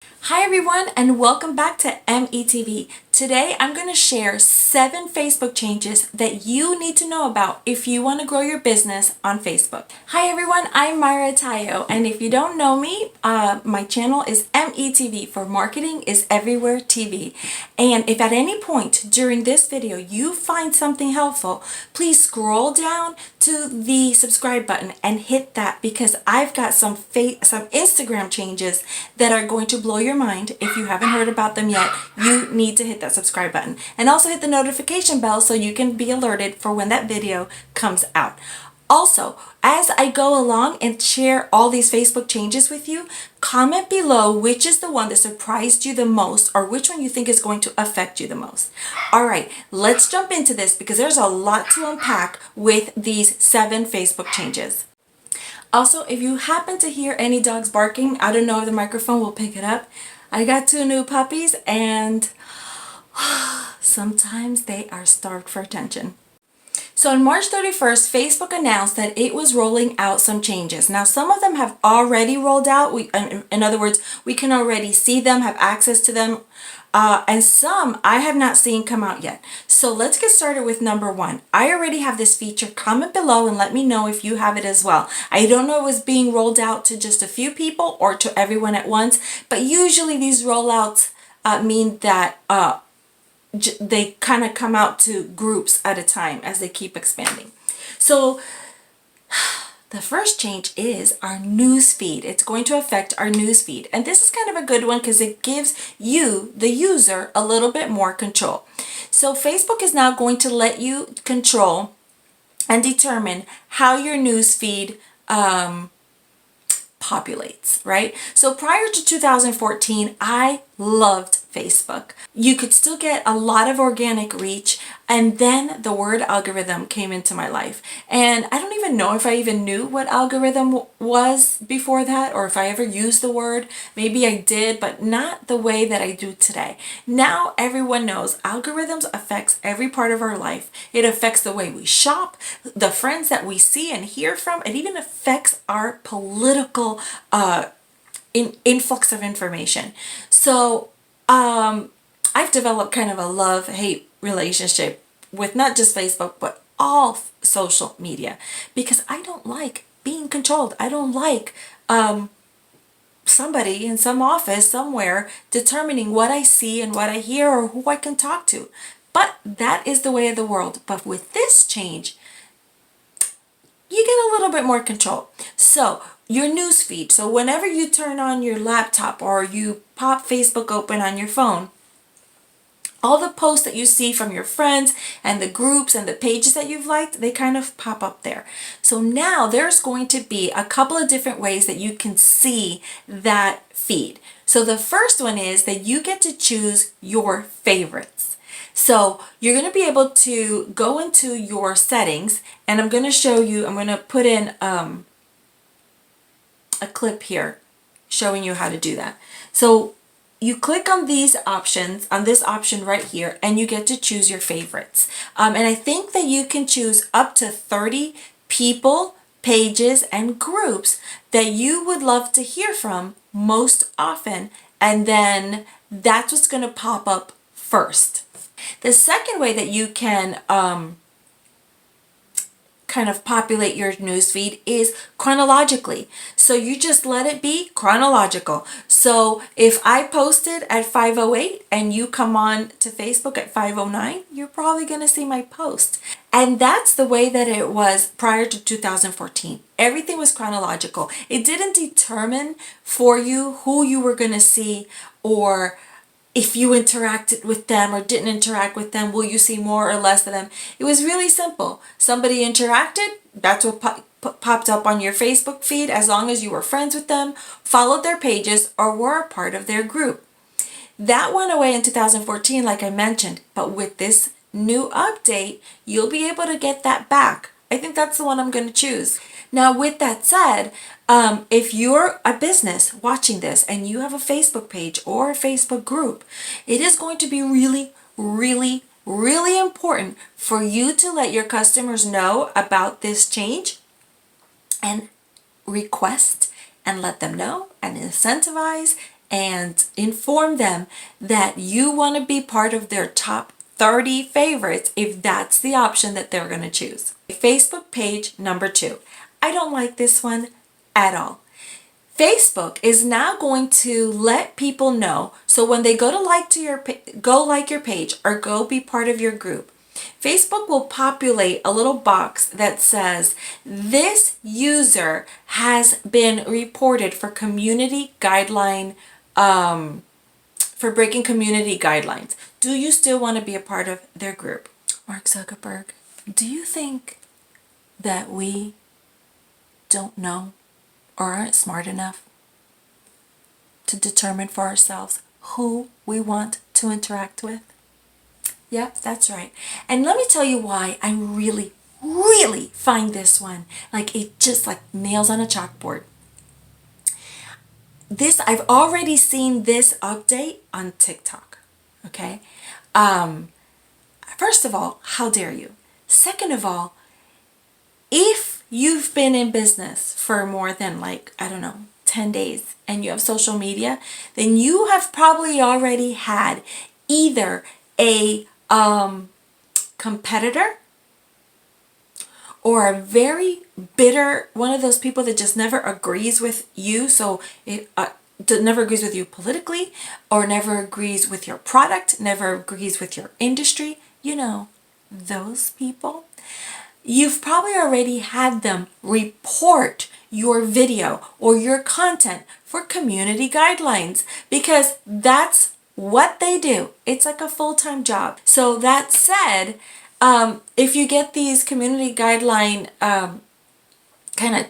Hi everyone and welcome back to METV. Today I'm going to share 7 Facebook changes that you need to know about if you want to grow your business on Facebook. Hi everyone, I'm Mayra Etayo, and if you don't know me, my channel is METV for Marketing is Everywhere TV. And if at any point during this video you find something helpful, please scroll down to the subscribe button and hit that, because I've got some Instagram changes that are going to blow your mind. If you haven't heard about them yet, you need to hit that subscribe button and also hit the notification bell so you can be alerted for when that video comes out. Also, as I go along and share all these Facebook changes with you, comment below which is the one that surprised you the most or which one you think is going to affect you the most. All right, let's jump into this because there's a lot to unpack with these 7 Facebook changes. Also, if you happen to hear any dogs barking, I don't know if the microphone will pick it up. I got 2 new puppies and sometimes they are starved for attention. So on March 31st, Facebook announced that it was rolling out some changes. Now, some of them have already rolled out. In other words, we can already see them, have access to them, and some I have not seen come out yet. So let's get started with number 1. I already have this feature. Comment below and let me know if you have it as well. I don't know if it was being rolled out to just a few people or to everyone at once, but usually these rollouts mean that they kind of come out to groups at a time as they keep expanding. So the first change is our news feed. It's going to affect our news feed. And this is kind of a good one because it gives you, the user, a little bit more control. So Facebook is now going to let you control and determine how your news feed populates, right? So prior to 2014, I loved Facebook. You could still get a lot of organic reach, and then the word algorithm came into my life. And I don't even know if I even knew what algorithm was before that, or if I ever used the word. Maybe I did, but not the way that I do today. Now everyone knows algorithms affects every part of our life. It affects the way we shop, the friends that we see and hear from. It even affects our political influx of information. So I've developed kind of a love-hate relationship with not just Facebook, but all social media, because I don't like being controlled. I don't like somebody in some office somewhere determining what I see and what I hear or who I can talk to. But that is the way of the world. But with this change, you get a little bit more control. So your news feed. So whenever you turn on your laptop or you pop Facebook open on your phone, all the posts that you see from your friends and the groups and the pages that you've liked, they kind of pop up there. So now there's going to be a couple of different ways that you can see that feed. So the first one is that you get to choose your favorites. So you're going to be able to go into your settings, and I'm going to show you, I'm going to put in a clip here showing you how to do that. So you click on these options, on this option right here, and you get to choose your favorites. And I think that you can choose up to 30 people, pages, and groups that you would love to hear from most often. And then that's what's going to pop up first. The second way that you can kind of populate your newsfeed is chronologically. So you just let it be chronological. So if I posted at 5:08 and you come on to Facebook at 5:09, you're probably going to see my post. And that's the way that it was prior to 2014. Everything was chronological. It didn't determine for you who you were going to see, or if you interacted with them or didn't interact with them, will you see more or less of them? It was really simple. Somebody interacted, that's what popped up on your Facebook feed, as long as you were friends with them, followed their pages, or were a part of their group. That went away in 2014, like I mentioned, but with this new update, you'll be able to get that back. I think that's the one I'm going to choose. Now, with that said, if you're a business watching this and you have a Facebook page or a Facebook group, it is going to be really, really, really important for you to let your customers know about this change and request and let them know and incentivize and inform them that you want to be part of their top 30 favorites if that's the option that they're going to choose. Facebook page number 2. I don't like this one at all. Facebook is now going to let people know, so when they go to like your page or go be part of your group, Facebook will populate a little box that says this user has been reported for community guideline, for breaking community guidelines. Do you still want to be a part of their group? Mark Zuckerberg, do you think that we don't know or aren't smart enough to determine for ourselves who we want to interact with? Yep, that's right. And let me tell you why I really, really find this one like it just like nails on a chalkboard. I've already seen this update on TikTok. Okay. First of all, how dare you? Second of all, if you've been in business for more than 10 days and you have social media, then you have probably already had either a competitor or a very bitter, one of those people that just never agrees with you, so it never agrees with you politically, or never agrees with your product, never agrees with your industry. You know, those people. You've probably already had them report your video or your content for community guidelines, because that's what they do. It's like a full-time job. So that said, if you get these community guideline kind of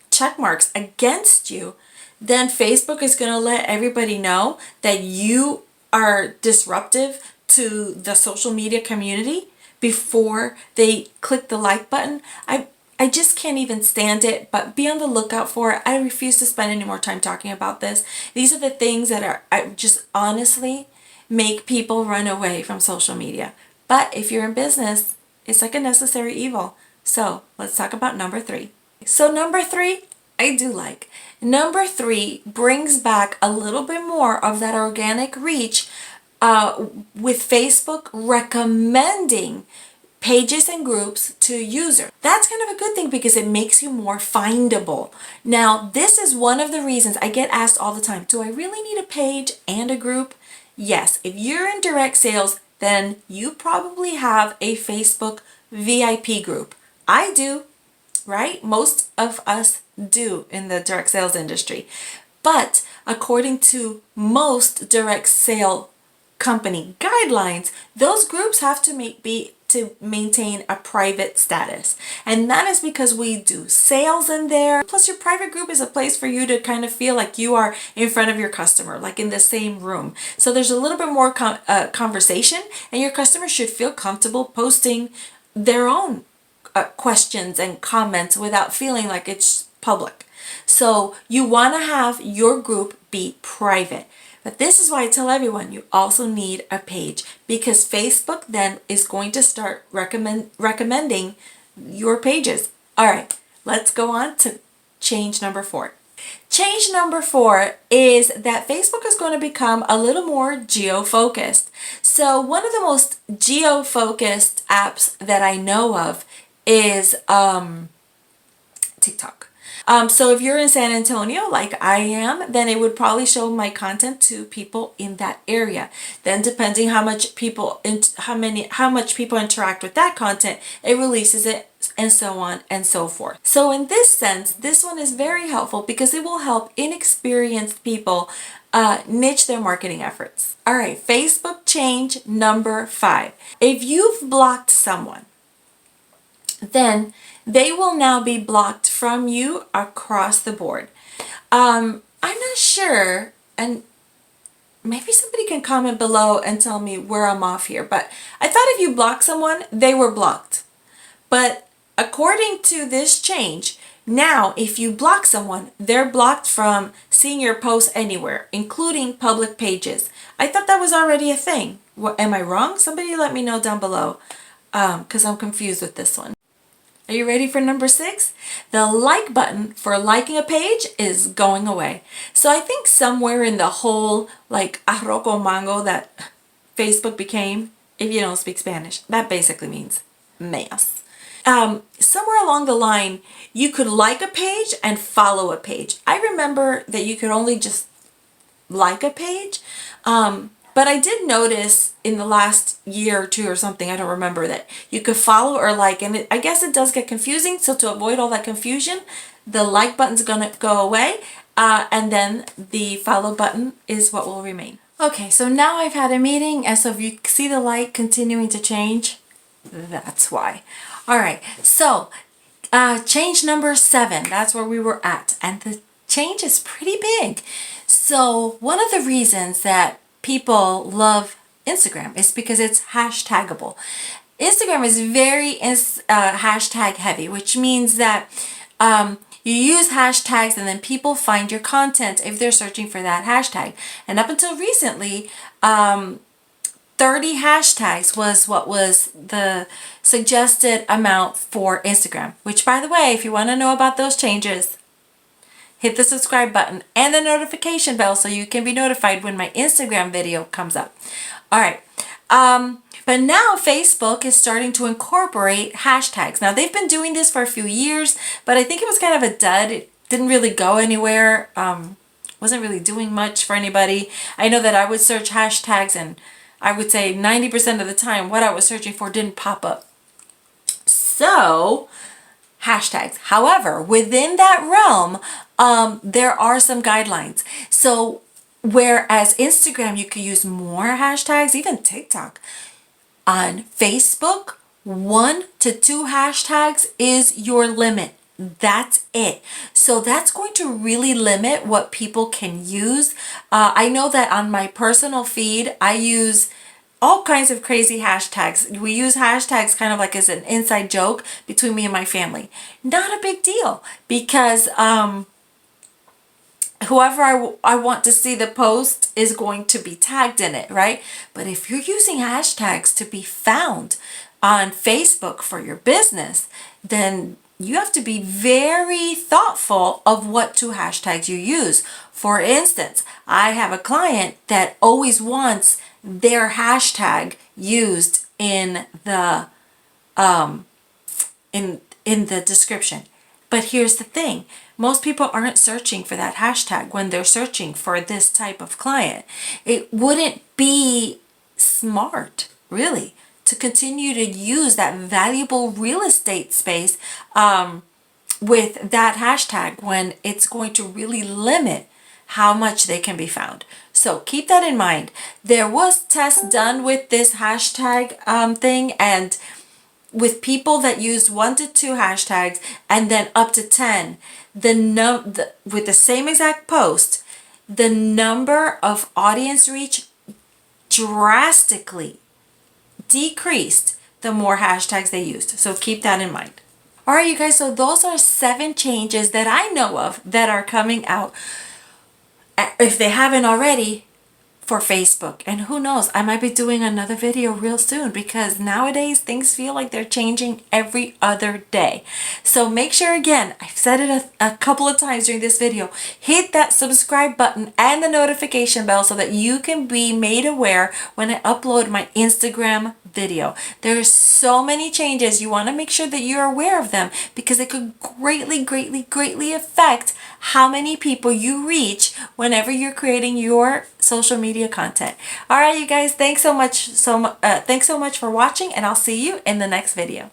check marks against you, then Facebook is going to let everybody know that you are disruptive to the social media community before they click the like button. I just can't even stand it, but be on the lookout for it. I refuse to spend any more time talking about this. These are the things that I just honestly make people run away from social media. But if you're in business, it's like a necessary evil. So let's talk about number 3. So number 3, I do like. Number 3 brings back a little bit more of that organic reach with Facebook recommending pages and groups to users. That's kind of a good thing because it makes you more findable. Now, this is one of the reasons I get asked all the time, do I really need a page and a group? Yes, if you're in direct sales, then you probably have a Facebook VIP group. I do, right? Most of us do in the direct sales industry. But according to most direct sale company guidelines, those groups have to maintain a private status. And that is because we do sales in there. Plus, your private group is a place for you to kind of feel like you are in front of your customer, like in the same room. So there's a little bit more conversation, and your customer should feel comfortable posting their own questions and comments without feeling like it's public. So you want to have your group be private. But this is why I tell everyone you also need a page, because Facebook then is going to start recommending your pages. All right, let's go on to change number 4. Change number 4 is that Facebook is going to become a little more geo-focused. So one of the most geo-focused apps that I know of is TikTok. So if you're in San Antonio, like I am, then it would probably show my content to people in that area. Then depending how much people interact with that content, it releases it, and so on and so forth. So in this sense, this one is very helpful because it will help inexperienced people niche their marketing efforts. All right, Facebook change number 5. If you've blocked someone, then they will now be blocked from you across the board. I'm not sure, and maybe somebody can comment below and tell me where I'm off here, but I thought if you block someone, they were blocked. But according to this change, now if you block someone, they're blocked from seeing your posts anywhere, including public pages. I thought that was already a thing. Am I wrong? Somebody let me know down below, because I'm confused with this one. Are you ready for number 6? The like button for liking a page is going away. So I think somewhere in the whole like arroz con mango that Facebook became, if you don't speak Spanish, that basically means mess. Somewhere along the line, you could like a page and follow a page. I remember that you could only just like a page. But I did notice in the last year or two or something, I don't remember, that you could follow or like, and I guess it does get confusing. So to avoid all that confusion, the like button's gonna go away, and then the follow button is what will remain. Okay, so now I've had a meeting, and so if you see the light continuing to change, that's why. All right, so change number 7, that's where we were at, and the change is pretty big. So one of the reasons that people love Instagram is because it's hashtagable. Instagram is very hashtag heavy, which means that you use hashtags and then people find your content if they're searching for that hashtag. And up until recently, 30 hashtags was what was the suggested amount for Instagram, which, by the way, if you want to know about those changes, hit the subscribe button and the notification bell so you can be notified when my Instagram video comes up. All right. But now Facebook is starting to incorporate hashtags. Now they've been doing this for a few years, but I think it was kind of a dud. It didn't really go anywhere. Wasn't really doing much for anybody. I know that I would search hashtags and I would say 90% of the time what I was searching for didn't pop up. So hashtags. However, within that realm, there are some guidelines. So whereas Instagram, you could use more hashtags, even TikTok. On Facebook, 1 to 2 hashtags is your limit. That's it. So that's going to really limit what people can use. I know that on my personal feed, I use all kinds of crazy hashtags. We use hashtags kind of like as an inside joke between me and my family. Not a big deal because whoever I want to see the post is going to be tagged in it, right? But if you're using hashtags to be found on Facebook for your business, then you have to be very thoughtful of what 2 hashtags you use. For instance, I have a client that always wants their hashtag used in the in the description. But here's the thing. Most people aren't searching for that hashtag when they're searching for this type of client. It wouldn't be smart, really, to continue to use that valuable real estate space with that hashtag when it's going to really limit how much they can be found. So keep that in mind. There was tests done with this hashtag thing, and with people that used 1 to 2 hashtags and then up to 10, with the same exact post, the number of audience reach drastically decreased the more hashtags they used. So keep that in mind. All right, you guys, so those are 7 changes that I know of that are coming out, if they haven't already, for Facebook. And who knows, I might be doing another video real soon because nowadays things feel like they're changing every other day. So make sure, again, I've said it a couple of times during this video, hit that subscribe button and the notification bell so that you can be made aware when I upload my Instagram video. There's so many changes. You want to make sure that you're aware of them because it could greatly affect how many people you reach whenever you're creating your social media content. All right, you guys, thanks so much for watching, and I'll see you in the next video.